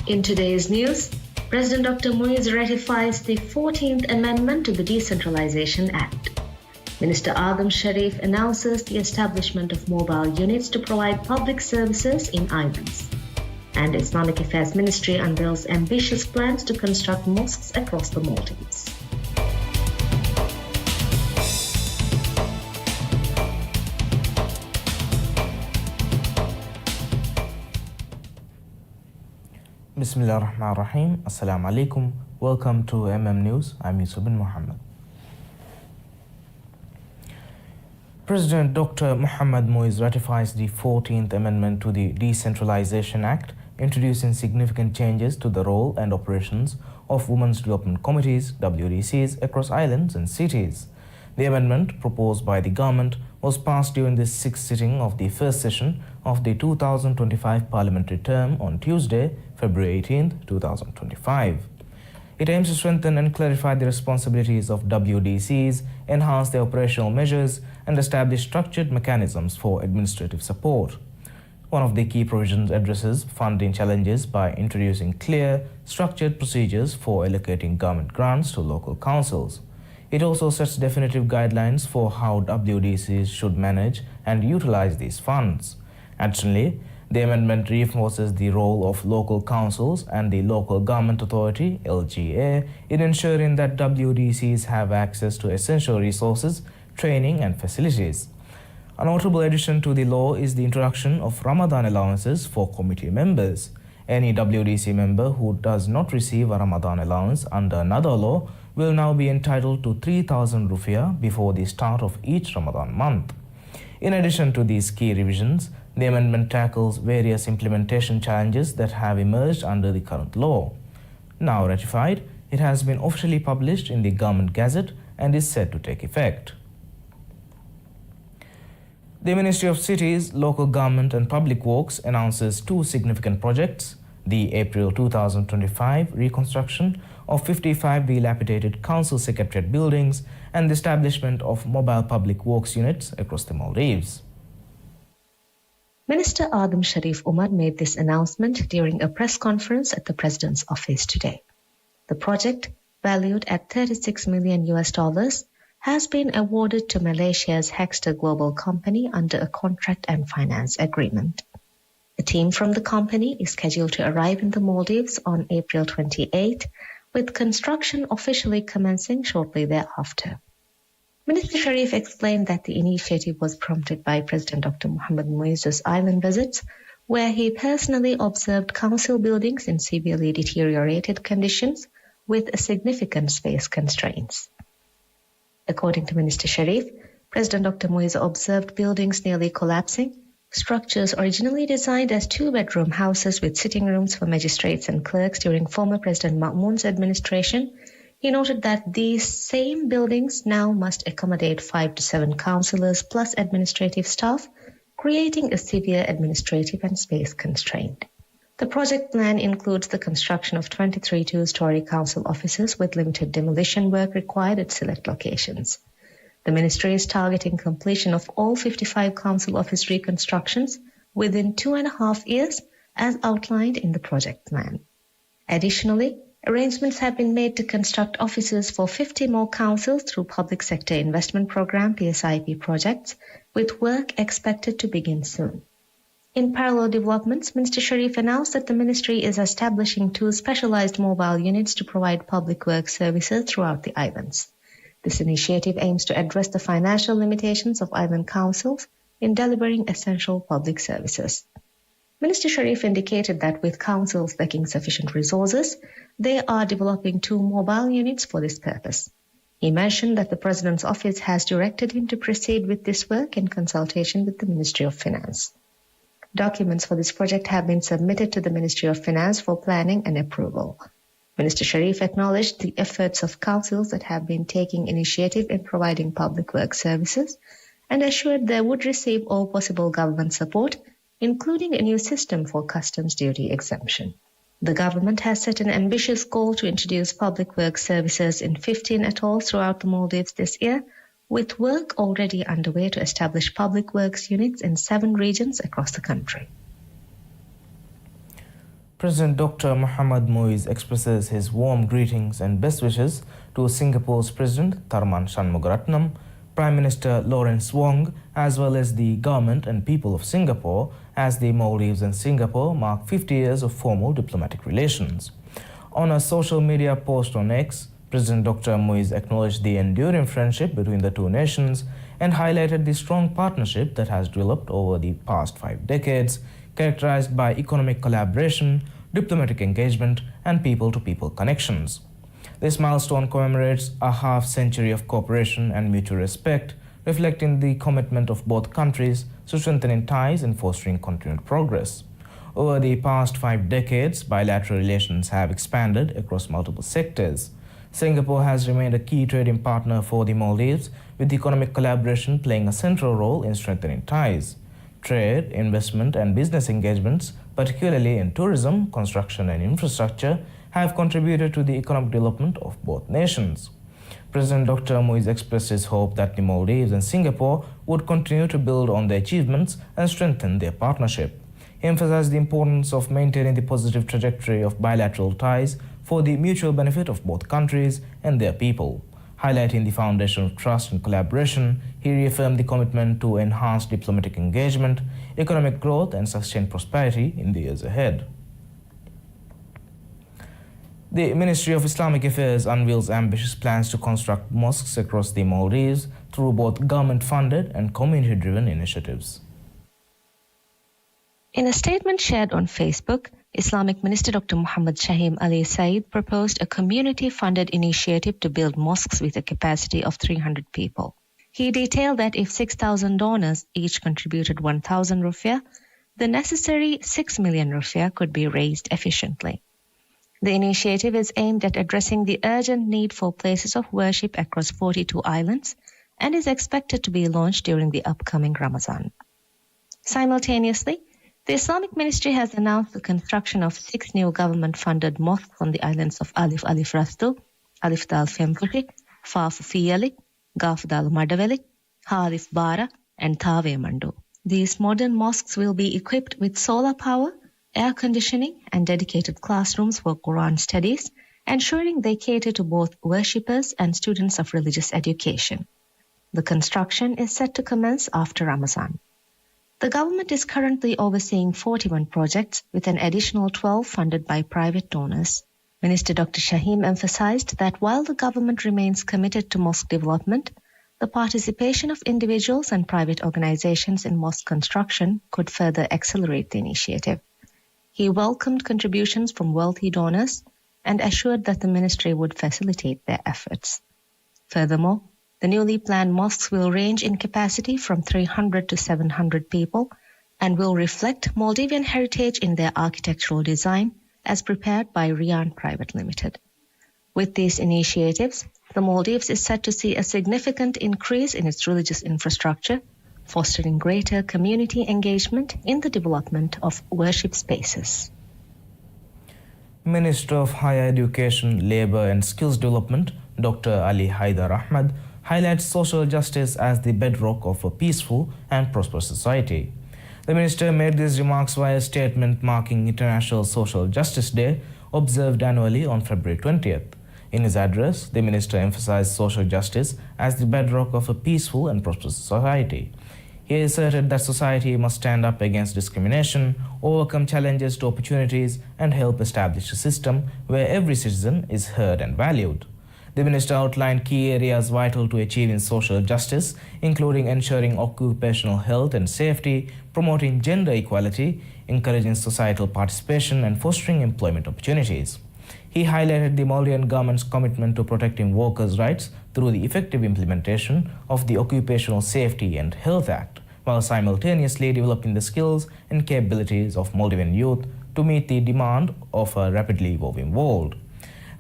In today's news, President Dr. Muiz ratifies the 14th Amendment to the Decentralization Act. Minister Adam Sharif announces the establishment of mobile units to provide public services in islands. And the Islamic Affairs Ministry unveils ambitious plans to construct mosques across the Maldives. Bismillah ar-Rahman ar-Rahim. Assalamu alaikum. Welcome to News. I'm Yusuf bin Muhammad. President Dr. Mohamed Muiz ratifies the 14th Amendment to the Decentralization Act, introducing significant changes to the role and operations of Women's Development Committees, WDCs, across islands and cities. The amendment proposed by the government was passed during the sixth sitting of the first session of the 2025 parliamentary term on Tuesday, February 18, 2025. It aims to strengthen and clarify the responsibilities of WDCs, enhance their operational measures, and establish structured mechanisms for administrative support. One of the key provisions addresses funding challenges by introducing clear, structured procedures for allocating government grants to local councils. It also sets definitive guidelines for how WDCs should manage and utilize these funds. Additionally, the amendment reinforces the role of local councils and the Local Government Authority (LGA) in ensuring that WDCs have access to essential resources, training and facilities. A notable addition to the law is the introduction of Ramadan allowances for committee members. Any WDC member who does not receive a Ramadan allowance under another law will now be entitled to 3,000 rupiah before the start of each Ramadan month. In addition to these key revisions, the amendment tackles various implementation challenges that have emerged under the current law. Now ratified, it has been officially published in the Government Gazette and is set to take effect. The Ministry of Cities, Local Government and Public Works announces two significant projects: the April 2025 reconstruction of 55 dilapidated council secretariat buildings and the establishment of mobile public works units across the Maldives. Minister Adam Sharif Umar made this announcement during a press conference at the President's office today. The project, valued at $36 million, has been awarded to Malaysia's Hexter Global Company under a contract and finance agreement. A team from the company is scheduled to arrive in the Maldives on April 28, with construction officially commencing shortly thereafter. Minister Sharif explained that the initiative was prompted by President Dr. Mohamed Muiz's island visits, where he personally observed council buildings in severely deteriorated conditions with significant space constraints. According to Minister Sharif, President Dr. Muiz observed buildings nearly collapsing, structures originally designed as two-bedroom houses with sitting rooms for magistrates and clerks during former President Ma'mun's administration. He noted that these same buildings now must accommodate 5 to 7 councillors plus administrative staff, creating a severe administrative and space constraint. The project plan includes the construction of 23 two-story council offices with limited demolition work required at select locations. The ministry is targeting completion of all 55 council office reconstructions within 2.5 years, as outlined in the project plan. Additionally, arrangements have been made to construct offices for 50 more councils through Public Sector Investment Programme (PSIP) projects, with work expected to begin soon. In parallel developments, Minister Sharif announced that the ministry is establishing 2 specialized mobile units to provide public work services throughout the islands. This initiative aims to address the financial limitations of island councils in delivering essential public services. Minister Sharif indicated that with councils lacking sufficient resources, they are developing 2 mobile units for this purpose. He mentioned that the President's office has directed him to proceed with this work in consultation with the Ministry of Finance. Documents for this project have been submitted to the Ministry of Finance for planning and approval. Minister Sharif acknowledged the efforts of councils that have been taking initiative in providing public work services and assured they would receive all possible government support, including a new system for customs duty exemption. The government has set an ambitious goal to introduce public work services in 15 atolls throughout the Maldives this year, with work already underway to establish public works units in 7 regions across the country. President Dr. Mohammad Moiz expresses his warm greetings and best wishes to Singapore's President Tharman Shanmugaratnam, Prime Minister Lawrence Wong, as well as the government and people of Singapore, as the Maldives and Singapore mark 50 years of formal diplomatic relations. On a social media post on X, President Dr. Moiz acknowledged the enduring friendship between the two nations and highlighted the strong partnership that has developed over the past 5 decades, characterized by economic collaboration, diplomatic engagement, and people-to-people connections. This milestone commemorates a half-century of cooperation and mutual respect, reflecting the commitment of both countries to strengthening ties and fostering continued progress. Over the past 5 decades, bilateral relations have expanded across multiple sectors. Singapore has remained a key trading partner for the Maldives, with economic collaboration playing a central role in strengthening ties. Trade, investment, and business engagements, particularly in tourism, construction, and infrastructure, have contributed to the economic development of both nations. President Dr. Moiz expressed his hope that the Maldives and Singapore would continue to build on their achievements and strengthen their partnership. He emphasized the importance of maintaining the positive trajectory of bilateral ties for the mutual benefit of both countries and their people. Highlighting the foundation of trust and collaboration, he reaffirmed the commitment to enhance diplomatic engagement, economic growth, and sustained prosperity in the years ahead. The Ministry of Islamic Affairs unveils ambitious plans to construct mosques across the Maldives through both government-funded and community-driven initiatives. In a statement shared on Facebook, Islamic Minister Dr. Muhammad Shahim Ali Saeed proposed a community-funded initiative to build mosques with a capacity of 300 people. He detailed that if 6,000 donors each contributed 1,000 rupiah, the necessary 6 million rupiah could be raised efficiently. The initiative is aimed at addressing the urgent need for places of worship across 42 islands and is expected to be launched during the upcoming Ramadan. Simultaneously, the Islamic Ministry has announced the construction of 6 new government-funded mosques on the islands of Alif Rastu, Alif Dal Fempushi, Faafu Fiyali, Gaf Dal Madaveli, Halif Bara, and Thave Mandu. These modern mosques will be equipped with solar power, air conditioning, and dedicated classrooms for Quran studies, ensuring they cater to both worshippers and students of religious education. The construction is set to commence after Ramadan. The government is currently overseeing 41 projects with an additional 12 funded by private donors. Minister Dr. Shahim emphasized that while the government remains committed to mosque development, the participation of individuals and private organizations in mosque construction could further accelerate the initiative. He welcomed contributions from wealthy donors and assured that the ministry would facilitate their efforts. Furthermore, the newly planned mosques will range in capacity from 300 to 700 people and will reflect Maldivian heritage in their architectural design as prepared by Rian Private Limited. With these initiatives, the Maldives is set to see a significant increase in its religious infrastructure, fostering greater community engagement in the development of worship spaces. Minister of Higher Education, Labour and Skills Development, Dr. Ali Haidar Ahmad, highlights social justice as the bedrock of a peaceful and prosperous society. The minister made these remarks via a statement marking International Social Justice Day, observed annually on February 20th. In his address, the minister emphasized social justice as the bedrock of a peaceful and prosperous society. He asserted that society must stand up against discrimination, overcome challenges to opportunities, and help establish a system where every citizen is heard and valued. The minister outlined key areas vital to achieving social justice, including ensuring occupational health and safety, promoting gender equality, encouraging societal participation, and fostering employment opportunities. He highlighted the Maldivian government's commitment to protecting workers' rights through the effective implementation of the Occupational Safety and Health Act, while simultaneously developing the skills and capabilities of Maldivian youth to meet the demand of a rapidly evolving world.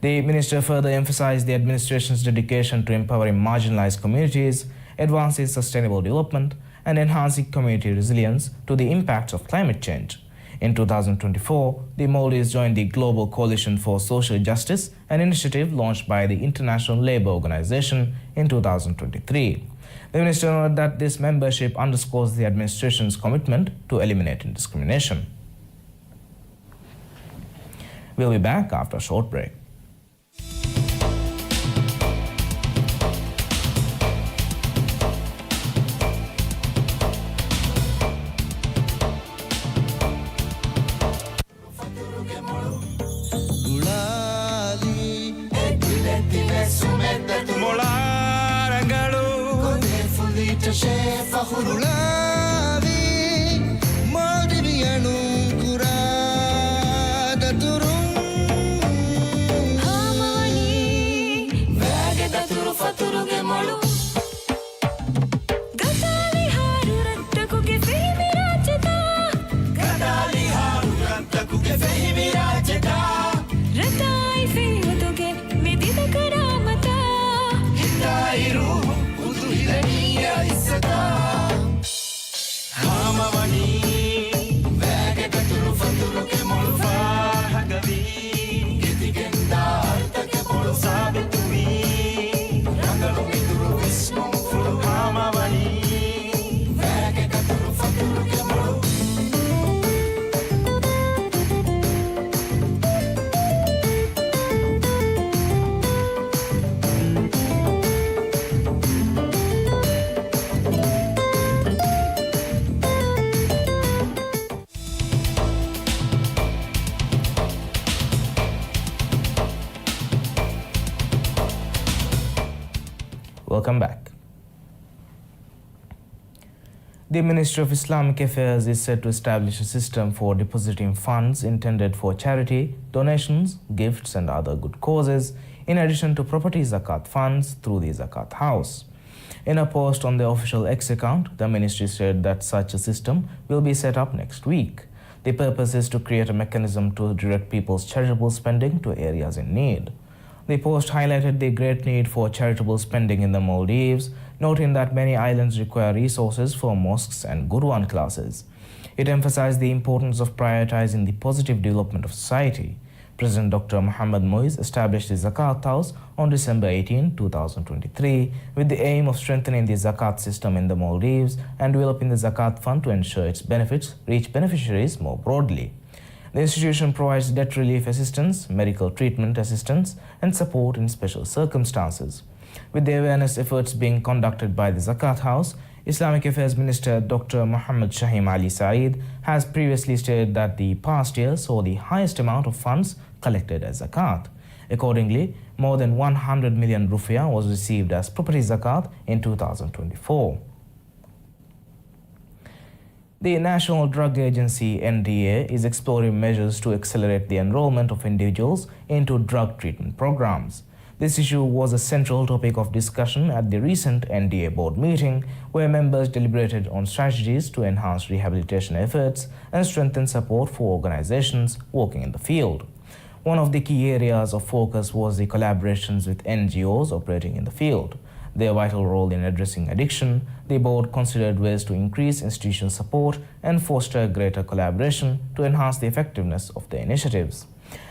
The minister further emphasized the administration's dedication to empowering marginalized communities, advancing sustainable development, and enhancing community resilience to the impacts of climate change. In 2024, the Maldives joined the Global Coalition for Social Justice, an initiative launched by the International Labour Organization in 2023. The minister noted that this membership underscores the administration's commitment to eliminating discrimination. We'll be back after a short break. Welcome back. The Ministry of Islamic Affairs is set to establish a system for depositing funds intended for charity, donations, gifts and other good causes, in addition to property zakat funds through the Zakat House. In a post on the official X account, the ministry said that such a system will be set up next week. The purpose is to create a mechanism to direct people's charitable spending to areas in need. The post highlighted the great need for charitable spending in the Maldives, noting that many islands require resources for mosques and Quran classes. It emphasized the importance of prioritizing the positive development of society. President Dr. Mohammad Moiz established the Zakat House on December 18, 2023, with the aim of strengthening the Zakat system in the Maldives and developing the Zakat Fund to ensure its benefits reach beneficiaries more broadly. The institution provides debt relief assistance, medical treatment assistance, and support in special circumstances. With the awareness efforts being conducted by the Zakat House, Islamic Affairs Minister Dr. Muhammad Shahim Ali Saeed has previously stated that the past year saw the highest amount of funds collected as zakat. Accordingly, more than 100 million rupiah was received as property zakat in 2024. The National Drug Agency (NDA) is exploring measures to accelerate the enrollment of individuals into drug treatment programs. This issue was a central topic of discussion at the recent NDA board meeting, where members deliberated on strategies to enhance rehabilitation efforts and strengthen support for organizations working in the field. One of the key areas of focus was the collaborations with NGOs operating in the field. Their vital role in addressing addiction, the board considered ways to increase institutional support and foster greater collaboration to enhance the effectiveness of the initiatives.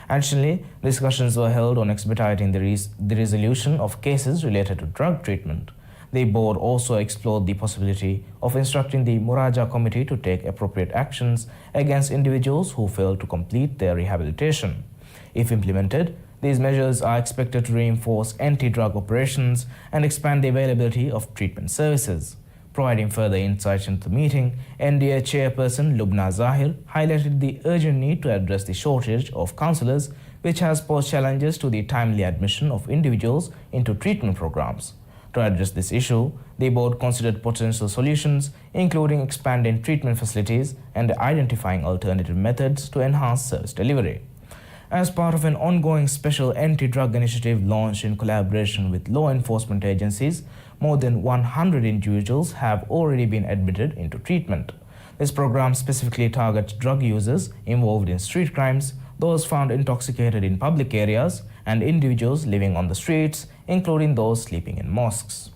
Additionally, discussions were held on expediting the resolution of cases related to drug treatment. The board also explored the possibility of instructing the Muraja Committee to take appropriate actions against individuals who fail to complete their rehabilitation. If implemented, these measures are expected to reinforce anti-drug operations and expand the availability of treatment services. Providing further insights into the meeting, NDA chairperson Lubna Zahir highlighted the urgent need to address the shortage of counselors, which has posed challenges to the timely admission of individuals into treatment programs. To address this issue, the board considered potential solutions, including expanding treatment facilities and identifying alternative methods to enhance service delivery. As part of an ongoing special anti-drug initiative launched in collaboration with law enforcement agencies, more than 100 individuals have already been admitted into treatment. This program specifically targets drug users involved in street crimes, those found intoxicated in public areas, and individuals living on the streets, including those sleeping in mosques.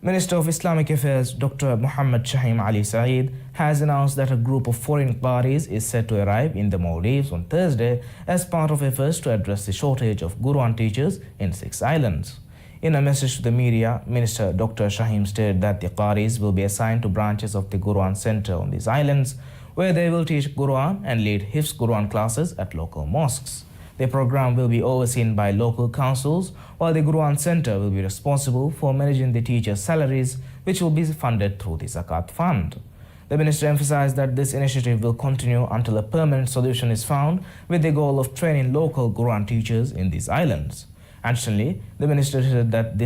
Minister of Islamic Affairs Dr. Muhammad Shahim Ali Saeed has announced that a group of foreign Qaris is set to arrive in the Maldives on Thursday as part of efforts to address the shortage of Quran teachers in 6 islands. In a message to the media, Minister Dr. Shahim stated that the Qaris will be assigned to branches of the Quran Center on these islands, where they will teach Quran and lead Hifz Quran classes at local mosques. The program will be overseen by local councils, while the Quran Center will be responsible for managing the teachers' salaries, which will be funded through the Zakat Fund. The minister emphasized that this initiative will continue until a permanent solution is found, with the goal of training local Quran teachers in these islands. Additionally, the minister said that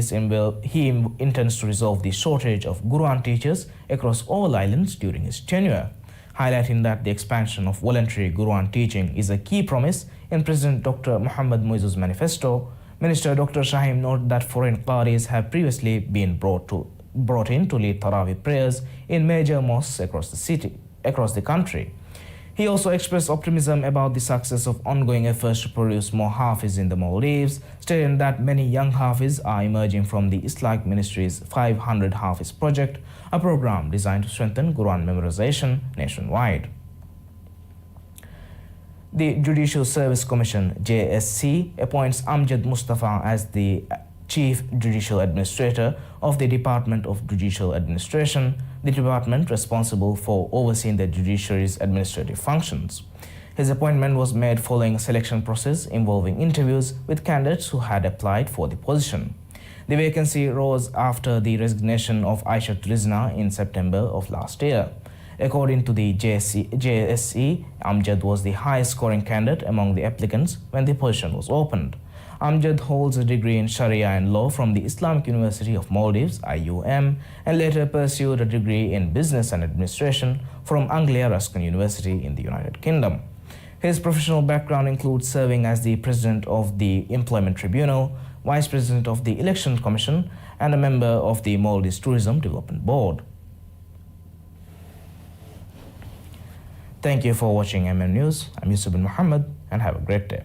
he intends to resolve the shortage of Quran teachers across all islands during his tenure, highlighting that the expansion of voluntary Quran teaching is a key promise in President Dr. Muhammad Muizzu's manifesto. Minister Dr. Shaheen noted that foreign qadis have previously been brought in to lead Tarawih prayers in major mosques across the country. He also expressed optimism about the success of ongoing efforts to produce more Hafiz in the Maldives, stating that many young Hafiz are emerging from the Islamic Ministry's 500 Hafiz project, a program designed to strengthen Quran memorization nationwide. The Judicial Service Commission (JSC) appoints Amjad Mustafa as the Chief Judicial Administrator of the Department of Judicial Administration, the department responsible for overseeing the judiciary's administrative functions. His appointment was made following a selection process involving interviews with candidates who had applied for the position. The vacancy rose after the resignation of Aishat Rizna in September of last year. According to the JSC, Amjad was the highest scoring candidate among the applicants when the position was opened. Amjad holds a degree in Sharia and Law from the Islamic University of Maldives, IUM, and later pursued a degree in Business and Administration from Anglia Ruskin University in the United Kingdom. His professional background includes serving as the President of the Employment Tribunal, Vice President of the Election Commission, and a member of the Maldives Tourism Development Board. Thank you for watching MM News. I'm Yusuf bin Muhammad, and have a great day.